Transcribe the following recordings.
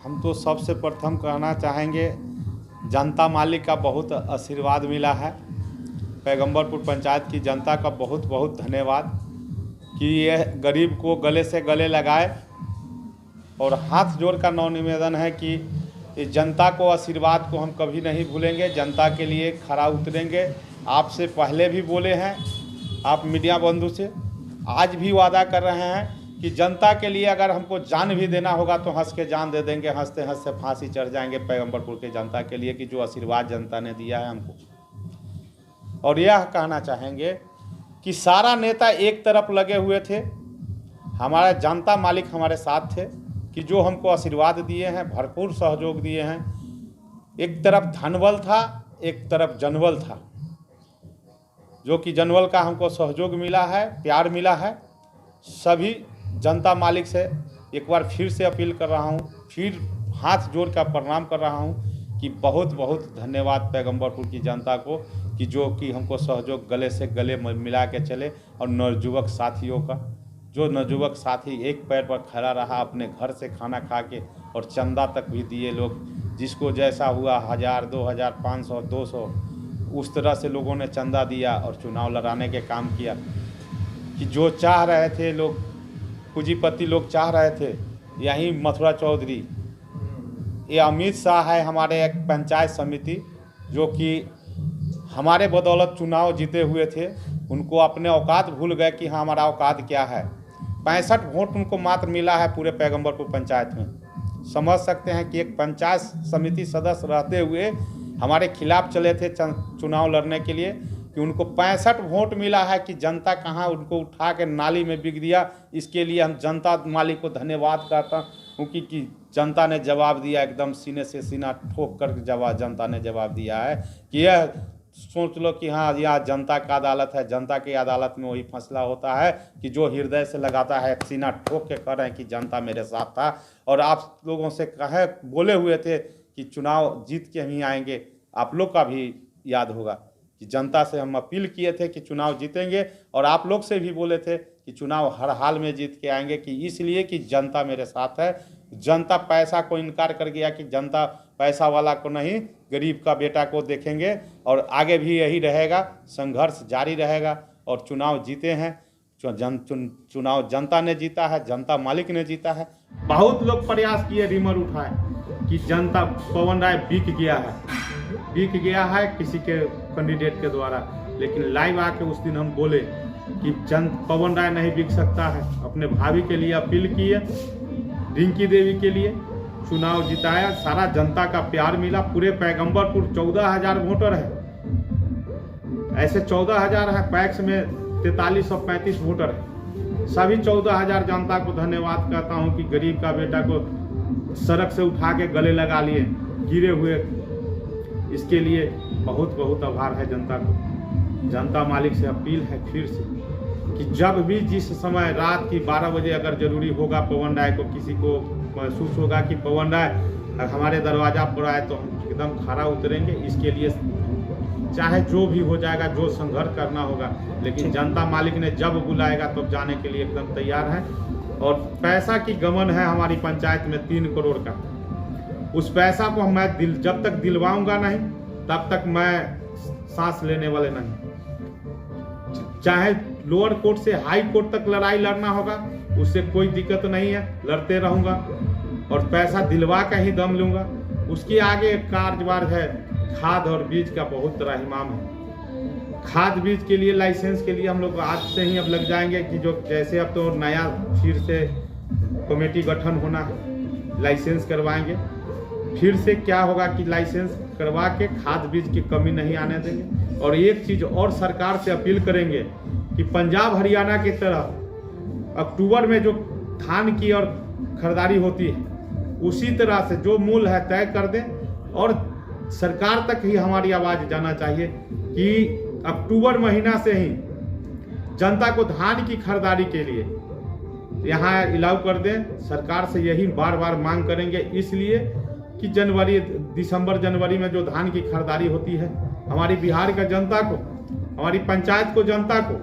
हम तो सबसे प्रथम कहना चाहेंगे जनता मालिक का बहुत आशीर्वाद मिला है। पैगंबरपुर पंचायत की जनता का बहुत बहुत धन्यवाद कि यह गरीब को गले से गले लगाए। और हाथ जोड़ का नौ निवेदन है कि इस जनता को आशीर्वाद को हम कभी नहीं भूलेंगे, जनता के लिए खरा उतरेंगे। आपसे पहले भी बोले हैं, आप मीडिया बंधु से आज भी वादा कर रहे हैं कि जनता के लिए अगर हमको जान भी देना होगा तो हंस के जान दे देंगे, हंसते हंसते फांसी चढ़ जाएंगे पैगंबरपुर के जनता के लिए कि जो आशीर्वाद जनता ने दिया है हमको। और यह कहना चाहेंगे कि सारा नेता एक तरफ लगे हुए थे, हमारा जनता मालिक हमारे साथ थे कि जो हमको आशीर्वाद दिए हैं, भरपूर सहयोग दिए हैं। एक तरफ धनबल था, एक तरफ जनबल था, जो कि जनबल का हमको सहयोग मिला है, प्यार मिला है। सभी जनता मालिक से एक बार फिर से अपील कर रहा हूँ, फिर हाथ जोड़ कर प्रणाम कर रहा हूँ कि बहुत बहुत धन्यवाद पैगंबरपुर की जनता को कि जो कि हमको सहयोग गले से गले मिला के चले। और नवजुवक साथियों का, जो नवजुवक साथी एक पैर पर खड़ा रहा, अपने घर से खाना खा के और चंदा तक भी दिए लोग, जिसको जैसा हुआ 1000, 2000, 500, 200 उस तरह से लोगों ने चंदा दिया और चुनाव लड़ाने के काम किया। कि जो चाह रहे थे लोग, पूंजीपति लोग चाह रहे थे, यहीं मथुरा चौधरी, ये अमित शाह है हमारे एक पंचायत समिति जो कि हमारे बदौलत चुनाव जीते हुए थे। उनको अपने औकात भूल गए कि हाँ हमारा औकात क्या है। 65 वोट उनको मात्र मिला है पूरे पैगंबरपुर पंचायत में। समझ सकते हैं कि एक पंचायत समिति सदस्य रहते हुए हमारे खिलाफ चले थे चुनाव लड़ने के लिए कि उनको 65 वोट मिला है कि जनता कहाँ उनको उठा के नाली में बिक दिया। इसके लिए हम जनता मालिक को धन्यवाद करता हूँ कि जनता ने जवाब दिया, एकदम सीने से सीना ठोक कर जवाब जनता ने जवाब दिया है कि यह सोच लो कि हाँ यह जनता का अदालत है। जनता की अदालत में वही फैसला होता है कि जो हृदय से लगाता है, सीना ठोक के कह रहे हैं कि जनता मेरे साथ था। और आप लोगों से कहे बोले हुए थे कि चुनाव जीत के हम ही आएंगे। आप लोग का भी याद होगा कि जनता से हम अपील किए थे कि चुनाव जीतेंगे, और आप लोग से भी बोले थे कि चुनाव हर हाल में जीत के आएंगे, कि इसलिए कि जनता मेरे साथ है। जनता पैसा को इनकार कर गया कि जनता पैसा वाला को नहीं, गरीब का बेटा को देखेंगे। और आगे भी यही रहेगा, संघर्ष जारी रहेगा और चुनाव जीते हैं। चुनाव जनता ने जीता है, जनता मालिक ने जीता है। बहुत लोग प्रयास किए, रिमर उठाए कि जनता पवन राय बिक गया है किसी के कैंडिडेट के द्वारा। लेकिन लाइव आके उस दिन हम बोले कि पवन राय नहीं बिक सकता है। अपने भाभी के लिए अपील किए, रिंकी देवी के लिए, चुनाव जिताया। सारा जनता का प्यार मिला। पूरे पैगंबरपुर 14,000 वोटर है, ऐसे 14,000 है, पैक्स में 4335 वोटर है। सभी 14,000 जनता को धन्यवाद कहता हूं कि गरीब का बेटा को सड़क से उठा के गले लगा लिए गिरे हुए। इसके लिए बहुत बहुत आभार है जनता को। जनता मालिक से अपील है फिर से कि जब भी जिस समय रात की 12 बजे अगर जरूरी होगा पवन राय को, किसी को महसूस होगा कि पवन राय हमारे दरवाजा पर आए, तो हम एकदम खरा उतरेंगे। इसके लिए चाहे जो भी हो जाएगा, जो संघर्ष करना होगा, लेकिन जनता मालिक ने जब बुलाएगा तब जाने के लिए एकदम तैयार है। और पैसा की गमन है हमारी पंचायत में 3 करोड़ का। उस पैसा को मैं जब तक दिलवाऊंगा नहीं तब तक मैं सांस लेने वाले नहीं। चाहे लोअर कोर्ट से हाई कोर्ट तक लड़ाई लड़ना होगा, उससे कोई दिक्कत नहीं है, लड़ते रहूंगा और पैसा दिलवा कर ही दम लूंगा। उसके आगे कार्यभार है खाद और बीज का, बहुत त्राहिमाम है। खाद बीज के लिए लाइसेंस के लिए हम लोग आज से ही अब लग जाएंगे कि जो जैसे अब तो नया फिर से कमेटी गठन होना है, लाइसेंस करवाएंगे। फिर से क्या होगा कि लाइसेंस करवा के खाद बीज की कमी नहीं आने देंगे। और एक चीज़ और सरकार से अपील करेंगे कि पंजाब हरियाणा की तरह अक्टूबर में जो धान की और खरीदारी होती है, उसी तरह से जो मूल्य है तय कर दें। और सरकार तक ही हमारी आवाज़ जाना चाहिए कि अक्टूबर महीना से ही जनता को धान की खरीदारी के लिए यहाँ अलाउ कर दें। सरकार से यही बार बार मांग करेंगे, इसलिए कि दिसंबर जनवरी में जो धान की खरीदारी होती है, हमारी बिहार का जनता को, हमारी पंचायत को, जनता को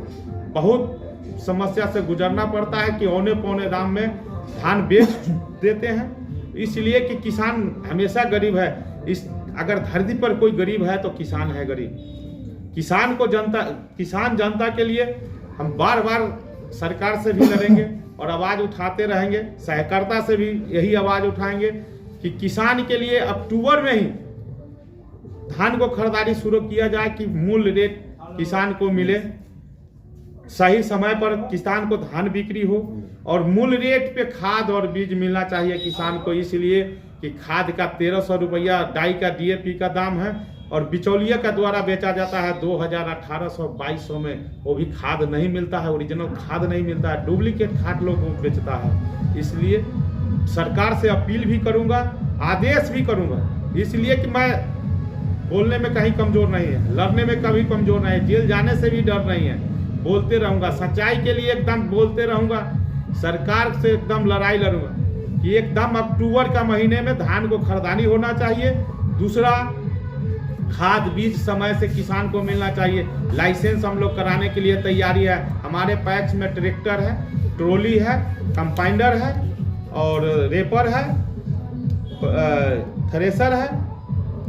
बहुत समस्या से गुजरना पड़ता है कि औने पौने दाम में धान बेच देते हैं इसलिए कि किसान हमेशा गरीब है। इस अगर धरती पर कोई गरीब है तो किसान है गरीब। किसान जनता के लिए हम बार बार सरकार से भी लड़ेंगे और आवाज़ उठाते रहेंगे। सहकारिता से भी यही आवाज़ उठाएंगे कि किसान के लिए अक्टूबर में ही धान को खरीदारी शुरू किया जाए कि मूल रेट किसान को मिले, सही समय पर किसान को धान बिक्री हो और मूल रेट पे खाद और बीज मिलना चाहिए किसान को। इसलिए कि खाद का 1300 रुपया, डाई का DAP का दाम है और बिचौलिया का द्वारा बेचा जाता है 2000, 1800-2200 में। वो भी खाद नहीं मिलता है, ओरिजिनल खाद नहीं मिलता है, डुप्लीकेट खाद लोग बेचता है। इसलिए सरकार से अपील भी करूंगा, आदेश भी करूंगा, इसलिए कि मैं बोलने में कहीं कमजोर नहीं है, लड़ने में कभी कमजोर नहीं है, जेल जाने से भी डर नहीं है। बोलते रहूंगा, सच्चाई के लिए एकदम बोलते रहूंगा, सरकार से एकदम लड़ाई लड़ूंगा कि एकदम अक्टूबर का महीने में धान को खरीदारी होना चाहिए। दूसरा, खाद बीज समय से किसान को मिलना चाहिए। लाइसेंस हम लोग कराने के लिए तैयारी है। हमारे पैक्स में ट्रैक्टर है, ट्रॉली है, कंपाइंडर है और रेपर है, थ्रेसर है,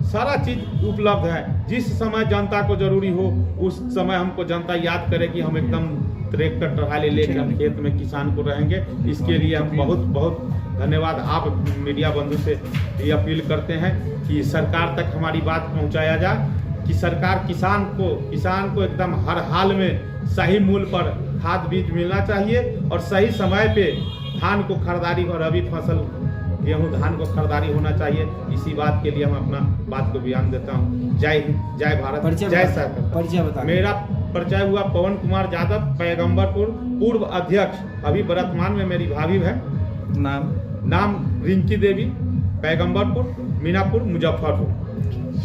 सारा चीज उपलब्ध है। जिस समय जनता को जरूरी हो उस समय हमको जनता याद करे कि हम एकदम ट्रैक्टर ट्राली लेकर हम खेत में किसान को रहेंगे। इसके लिए हम बहुत बहुत धन्यवाद आप मीडिया बंधु से ये अपील करते हैं कि सरकार तक हमारी बात पहुंचाया जाए कि सरकार किसान को एकदम हर हाल में सही मूल्य पर खाद बीज मिलना चाहिए और सही समय पे धान को खरीदारी और रबी फसल गेहूँ धान को खरीदारी होना चाहिए। इसी बात के लिए हम अपना बात को बयान देता हूँ। जय हिंद, जय भारत, जय सरकार। मेरा परिचय हुआ पवन कुमार यादव, पैगंबरपुर पूर्व अध्यक्ष, अभी वर्तमान में मेरी भाभी है। नाम रिंकी देवी, पैगंबरपुर, मीनापुर, मुजफ्फरपुर।